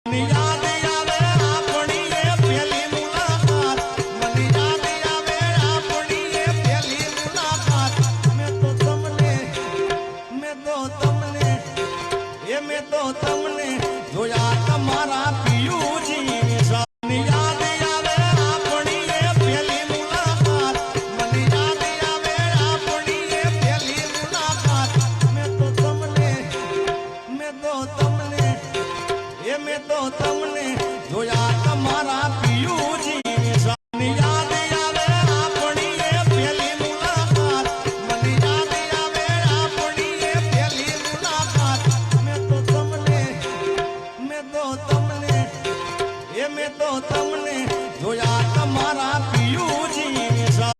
યાદ આવે આપણી એ પહેલી મુલાકાત, મને યાદ આવે આપણી એ પહેલી મુલાકાત. મેં તો તમને જોયા તમારા પિયુજી સાથે. યાદ આવે આપણી એ પહેલી મુલાકાત, મને યાદ આવે આપણી એ પહેલી મુલાકાત. મેં તો તમને જોયા તમારા પિયુજી સાથે. યાદ આવે આપણી એ પહેલી મુલાકાત, મને યાદ આવે આપણી એ પહેલી મુલાકાત. મેં તો તમને જોયા તમારા પિયુજી સાથે.